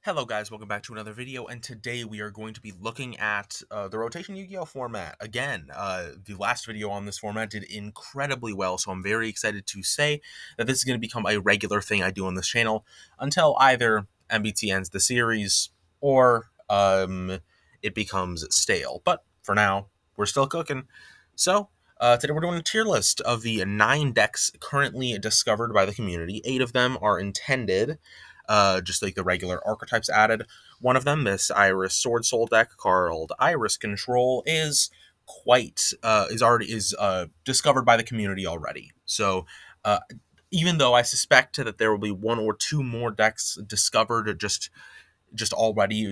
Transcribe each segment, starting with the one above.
Hello guys, welcome back to another video, and today we are going to be looking at the rotation Yu-Gi-Oh format. Again, the last video on this format did incredibly well, so I'm very excited to say that this is going to become a regular thing I do on this channel until either MBT ends the series or it becomes stale. But for now, we're still cooking. So, today we're doing a tier list of the 9 decks currently discovered by the community. 8 of them are intended, just like the regular archetypes added. One of them, this Iris Sword Soul deck called Iris Control, is discovered by the community already. So uh, even though I suspect that there will be one or two more decks discovered just already,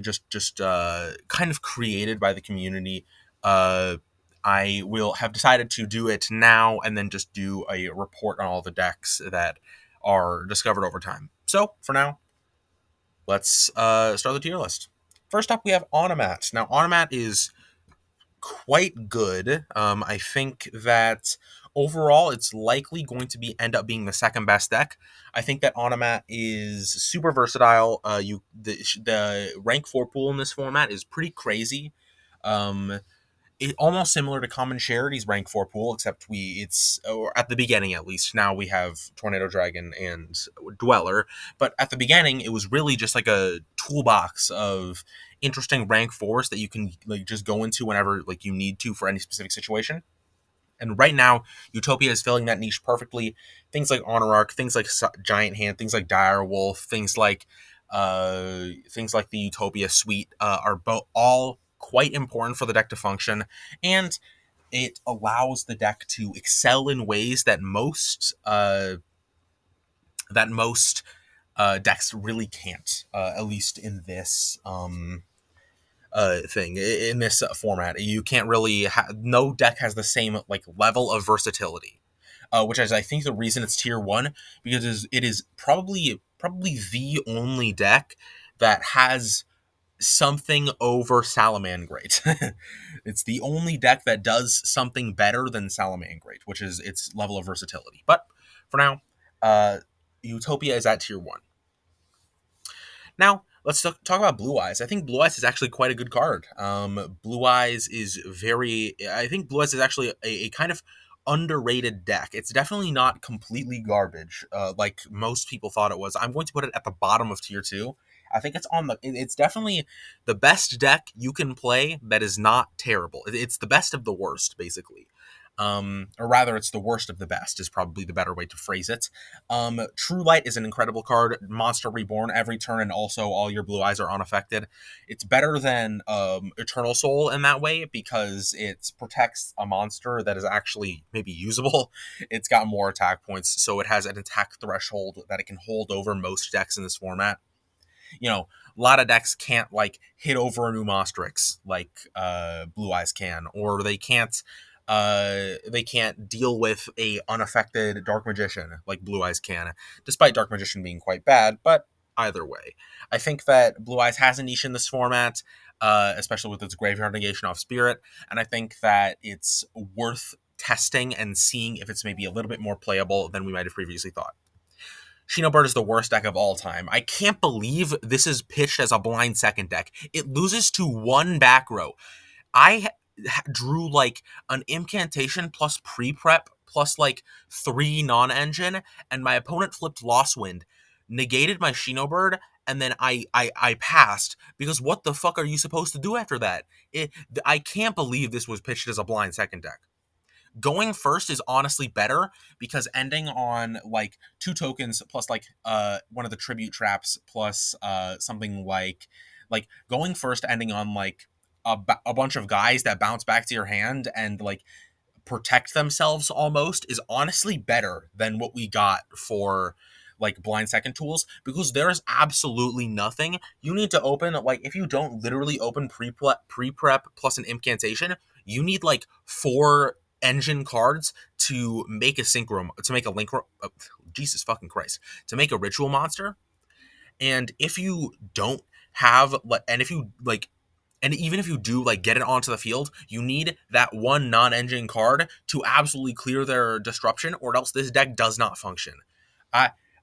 kind of created by the community, I will have decided to do it now and then just do a report on all the decks that are discovered over time. So for now, let's start the tier list. First up, we have Onomat. Now, Onomat is quite good. I think that overall, it's likely going to end up being the second best deck. I think that Onomat is super versatile. The rank 4 pool in this format is pretty crazy. Almost similar to Common Charity's rank 4 pool, except or at the beginning at least. Now we have Tornado Dragon and Dweller, but at the beginning it was really just like a toolbox of interesting rank 4s that you can just go into whenever you need to for any specific situation. And right now, Utopia is filling that niche perfectly. Things like Honor Arc, things like Giant Hand, things like Dire Wolf, things like the Utopia suite are all quite important for the deck to function, and it allows the deck to excel in ways that most decks really can't. At least in this thing in this format, you can't really. No deck has the same level of versatility, which is I think the reason it's tier 1, because it is probably the only deck that has something over Salamangreat. It's the only deck that does something better than Salamangreat, which is its level of versatility. But for now, Utopia is at tier 1. Now, let's talk about Blue Eyes. I think Blue Eyes is actually quite a good card. Blue Eyes is I think Blue Eyes is actually a kind of underrated deck. It's definitely not completely garbage, like most people thought it was. I'm going to put it at the bottom of tier 2. I think it's definitely the best deck you can play that is not terrible. It's the best of the worst, basically. Or rather, it's the worst of the best is probably the better way to phrase it. True Light is an incredible card. Monster Reborn every turn, and also all your Blue Eyes are unaffected. It's better than Eternal Soul in that way because it protects a monster that is actually maybe usable. It's got more attack points, so it has an attack threshold that it can hold over most decks in this format. A lot of decks can't hit over a new Mostrix like Blue Eyes can, or they can't deal with a unaffected Dark Magician like Blue Eyes can, despite Dark Magician being quite bad. But either way, I think that Blue Eyes has a niche in this format, especially with its Graveyard Negation off Spirit, and I think that it's worth testing and seeing if it's maybe a little bit more playable than we might have previously thought. Bird is the worst deck of all time. I can't believe this is pitched as a blind second deck. It loses to one back row. I drew an incantation plus pre-prep plus 3 non-engine, and my opponent flipped Lost Wind, negated my Bird, and then I passed, because what the fuck are you supposed to do after that? I can't believe this was pitched as a blind second deck. Going first is honestly better, because ending on 2 tokens plus one of the tribute traps plus something like going first ending on a bunch of guys that bounce back to your hand and protect themselves almost is honestly better than what we got for blind second tools, because there's absolutely nothing you need to open. If you don't literally open pre-prep plus an incantation, you need 4 engine cards to make a synchro, to make a link, Jesus fucking Christ, to make a ritual monster. And if you don't have, and if you and even if you do get it onto the field, you need that one non-engine card to absolutely clear their disruption, or else this deck does not function.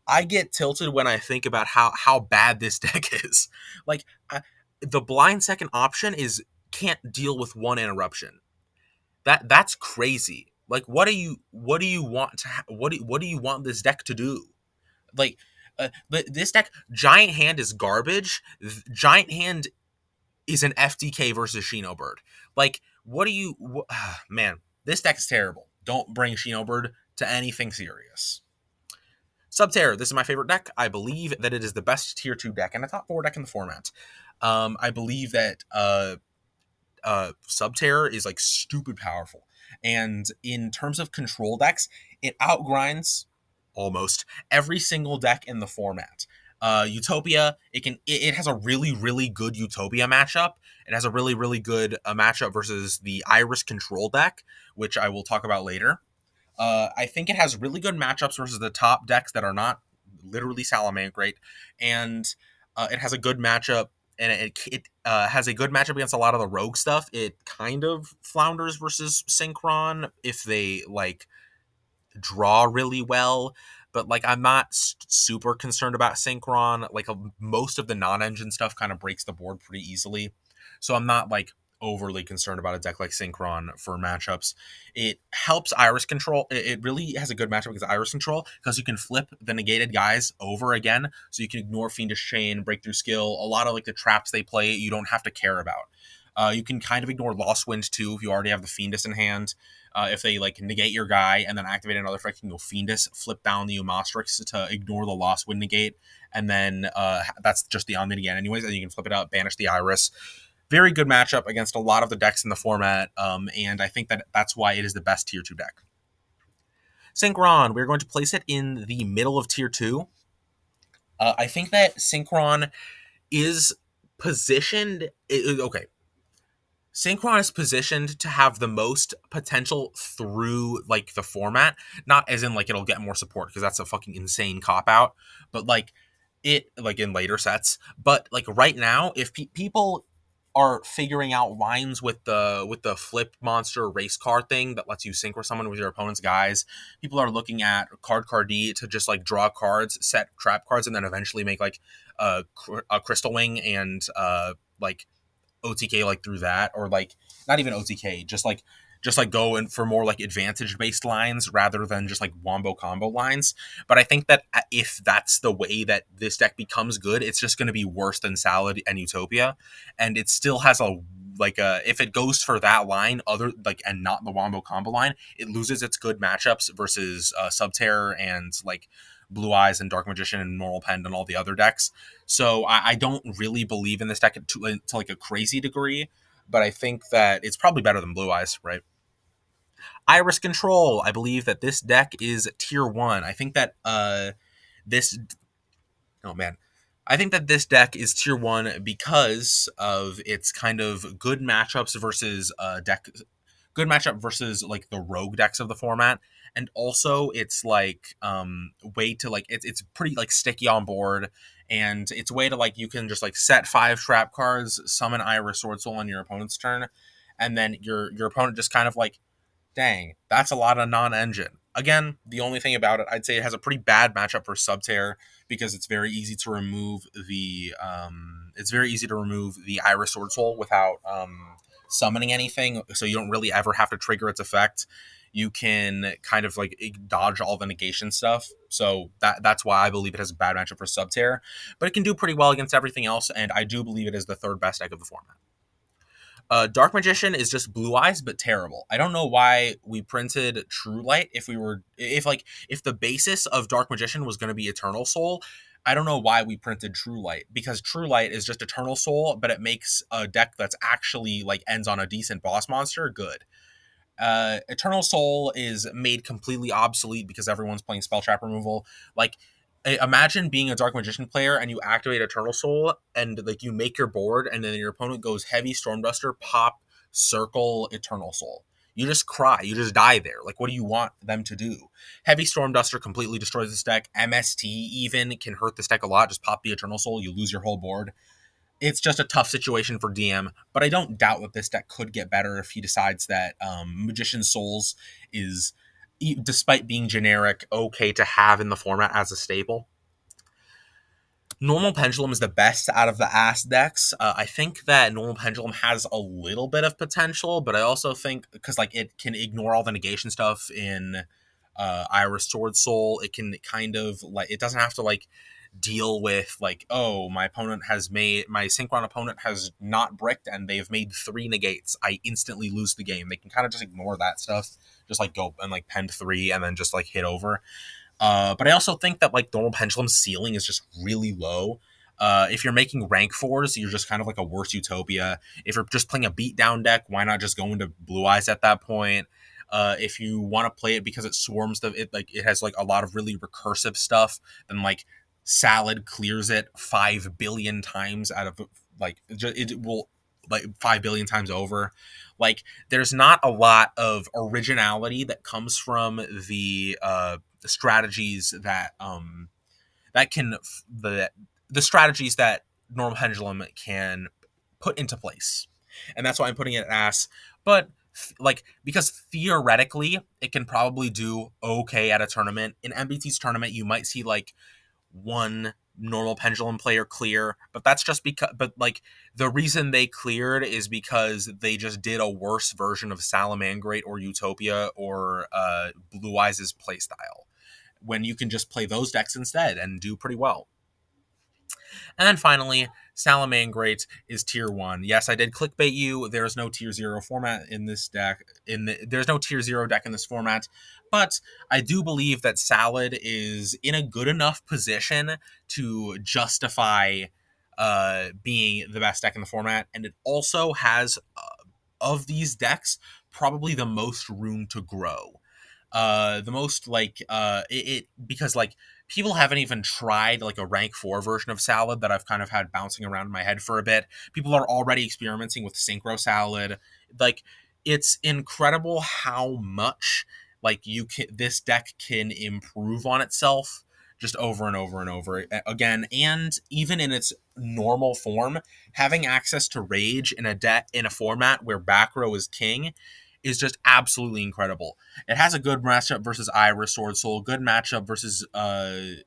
I get tilted when I think about how bad this deck is. Like the blind second option is can't deal with one interruption. That's crazy. Like what do you want to what do you want this deck to do? Like but this deck Giant Hand is garbage. Giant Hand is an FDK versus Shino Bird. Like what do you man, this deck is terrible. Don't bring Shino Bird to anything serious. Subterror, this is my favorite deck. I believe that it is the best tier 2 deck and a top 4 deck in the format. I believe that Subterror is like stupid powerful. And in terms of control decks, it outgrinds almost every single deck in the format. Utopia, it has a really good Utopia matchup. It has a really good matchup versus the Iris control deck, which I will talk about later. I think it has really good matchups versus the top decks that are not literally Salamangreat, and it has a good matchup, and it has a good matchup against a lot of the rogue stuff. It kind of flounders versus Synchron if they like draw really well, but like I'm not super concerned about Synchron. Like most of the non-engine stuff kind of breaks the board pretty easily, so I'm not like overly concerned about a deck like Synchron for matchups. It helps Iris Control. It really has a good matchup against Iris Control because you can flip the negated guys over again, so you can ignore Fiendish Chain, Breakthrough Skill, a lot of like the traps they play. You don't have to care about. You can kind of ignore Lost Wind too if you already have the Fiendus in hand. If they like negate your guy and then activate another effect, you can go Fiendus, flip down the Umastrix to ignore the Lost Wind negate, and then that's just the Omni again anyways, and you can flip it out, banish the Iris. Very good matchup against a lot of the decks in the format, and I think that that's why it is the best tier 2 deck. Synchron, we're going to place it in the middle of tier 2. I think that Synchron is positioned. Okay, Synchron is positioned to have the most potential through like the format, not as in like it'll get more support because that's a fucking insane cop out, but like it like in later sets. But like right now, if people are figuring out lines with the flip monster race car thing that lets you synchro someone with your opponent's guys, people are looking at card D to just like draw cards, set trap cards, and then eventually make like a Crystal Wing and like OTK like through that, or like not even OTK, just like go in for more like advantage based lines rather than just like wombo combo lines. But I think that if that's the way that this deck becomes good, it's just going to be worse than Salad and Utopia, and it still has a like if it goes for that line other like and not the wombo combo line, it loses its good matchups versus Subterror and like Blue Eyes and Dark Magician and Normal Pen and all the other decks. So I don't really believe in this deck to like a crazy degree, but I think that it's probably better than Blue Eyes, right? Iris Control. I believe that this deck is tier 1. I think that this oh man. I think that this deck is tier 1 because of its kind of good matchups versus deck good matchup versus like the rogue decks of the format, and also it's like way to like it's pretty like sticky on board, and it's way to like you can just like set 5 trap cards, summon Iris Sword Soul on your opponent's turn, and then your opponent just kind of like, dang, that's a lot of non-engine. Again, the only thing about it, I'd say it has a pretty bad matchup for Subterror because it's very easy to remove the Iris Sword Soul without summoning anything, so you don't really ever have to trigger its effect. You can kind of like dodge all the negation stuff, so that's why I believe it has a bad matchup for Subterror, but it can do pretty well against everything else, and I do believe it is the third best deck of the format. Dark Magician is just Blue Eyes, but terrible. I don't know why we printed True Light if the basis of Dark Magician was going to be Eternal Soul. I don't know why we printed True Light, because True Light is just Eternal Soul, but it makes a deck that's actually like ends on a decent boss monster good. Eternal Soul is made completely obsolete because everyone's playing Spell Trap removal. Like, imagine being a Dark Magician player and you activate Eternal Soul and like you make your board, and then your opponent goes Heavy Stormduster, pop, circle, Eternal Soul. You just cry. You just die there. Like, what do you want them to do? Heavy Stormduster completely destroys this deck. MST even can hurt this deck a lot. Just pop the Eternal Soul. You lose your whole board. It's just a tough situation for DM, but I don't doubt that this deck could get better if he decides that Magician Souls is, despite being generic, okay to have in the format as a staple. Normal Pendulum is the best out of the ass decks. I think that Normal Pendulum has a little bit of potential, but I also think because like it can ignore all the negation stuff in Iris Sword Soul, it can kind of like it doesn't have to like deal with like, oh, my synchron opponent has not bricked and they've made 3 negates. I instantly lose the game. They can kind of just ignore that stuff, just like go and like pen 3 and then just like hit over. But I also think that like Normal Pendulum's ceiling is just really low. If you're making rank fours, you're just kind of like a worse Utopia. If you're just playing a beatdown deck, why not just go into Blue Eyes at that point? If you want to play it because it swarms it has like a lot of really recursive stuff, then like Salad clears it 5 billion times out of like it will like 5 billion times over. Like there's not a lot of originality that comes from the strategies that can the strategies that Normal Pendulum can put into place, and that's why I'm putting it at ass. But like because theoretically it can probably do okay at a tournament. In MBT's tournament, you might see like one Normal Pendulum player clear, but that's just because but like the reason they cleared is because they just did a worse version of Salamangrate or Utopia or Blue Eyes' playstyle, when you can just play those decks instead and do pretty well. And then finally, Salamangrate is tier 1. Yes, I did clickbait you. There is no tier 0 format in this deck. There's no tier 0 deck in this format, but I do believe that Salad is in a good enough position to justify being the best deck in the format, and it also has of these decks probably the most room to grow. The most like it because like people haven't even tried like a rank 4 version of Salad that I've kind of had bouncing around in my head for a bit. People are already experimenting with Synchro Salad. Like it's incredible how much like this deck can improve on itself just over and over and over again. And even in its normal form, having access to Rage in a deck in a format where back row is king is just absolutely incredible. It has a good matchup versus Iris Sword Soul, good matchup versus Subterror,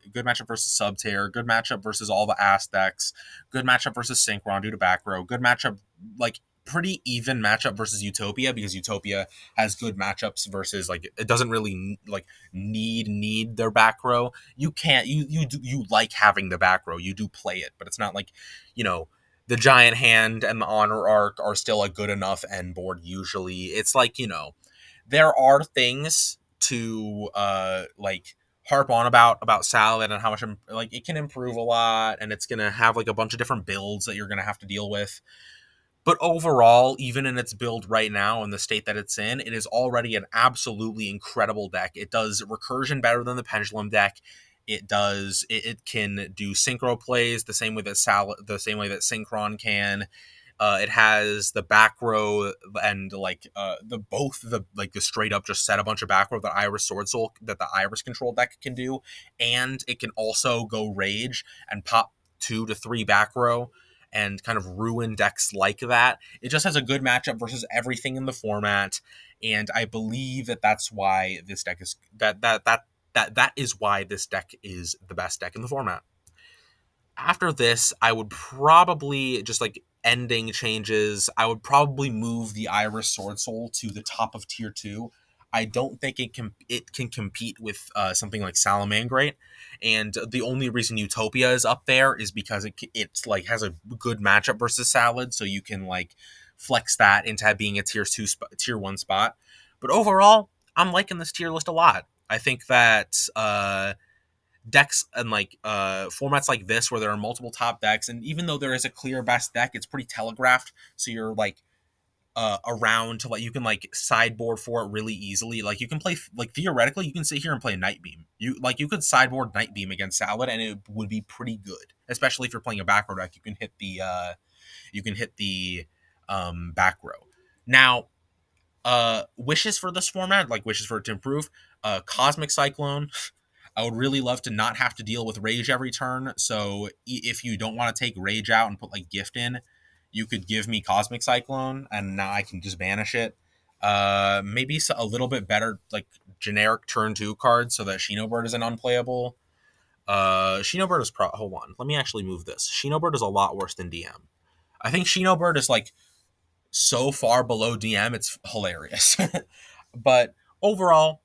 good matchup versus all the ass decks, good matchup versus Synchron due to back row, good matchup like pretty even matchup versus Utopia, because Utopia has good matchups versus like it doesn't really like need their back row. You can't you like having the back row. You do play it, but it's not like, you know, the Giant Hand and the Honor Arc are still a good enough end board usually. It's like, you know, there are things to like harp on about Salad and how much like it can improve a lot, and it's gonna have like a bunch of different builds that you're gonna have to deal with. But overall, even in its build right now and the state that it's in, it is already an absolutely incredible deck. It does recursion better than the Pendulum deck. It can do synchro plays the same way that Synchron can. It has the back row and like the straight up just set a bunch of back row that the Iris control deck can do, and it can also go Rage and pop 2 to 3 back row and kind of ruin decks like that. It just has a good matchup versus everything in the format, and I believe that that's why this deck is that is why this deck is the best deck in the format. After this, I would probably just like ending changes. I would probably move the Iris Sword Soul to the top of tier 2. I don't think it can compete with something like Salamangrate, and the only reason Utopia is up there is because it's like has a good matchup versus Salad, so you can like flex that into being a tier 1 spot. But overall, I'm liking this tier list a lot. I think that decks and like formats like this where there are multiple top decks, and even though there is a clear best deck, it's pretty telegraphed, so you're like around to like you can like sideboard for it really easily. Like you can play like theoretically you can sit here and play Night Beam. You could sideboard Night Beam against Salad and it would be pretty good, especially if you're playing a back row deck. You can hit the back row. Now wishes for this format, like wishes for it to improve, Cosmic Cyclone. I would really love to not have to deal with Rage every turn. So if you don't want to take Rage out and put like Gift in, you could give me Cosmic Cyclone, and now I can just banish it. Maybe a little bit better like generic turn 2 cards so that Shinobird isn't unplayable. Shinobird is hold on. Let me actually move this. Shinobird is a lot worse than DM. I think Shinobird is like so far below DM, it's hilarious. But overall,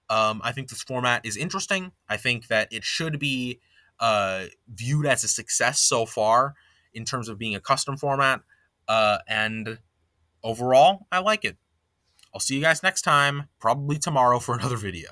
I think this format is interesting. I think that it should be viewed as a success so far in terms of being a custom format. And overall, I like it. I'll see you guys next time, probably tomorrow for another video.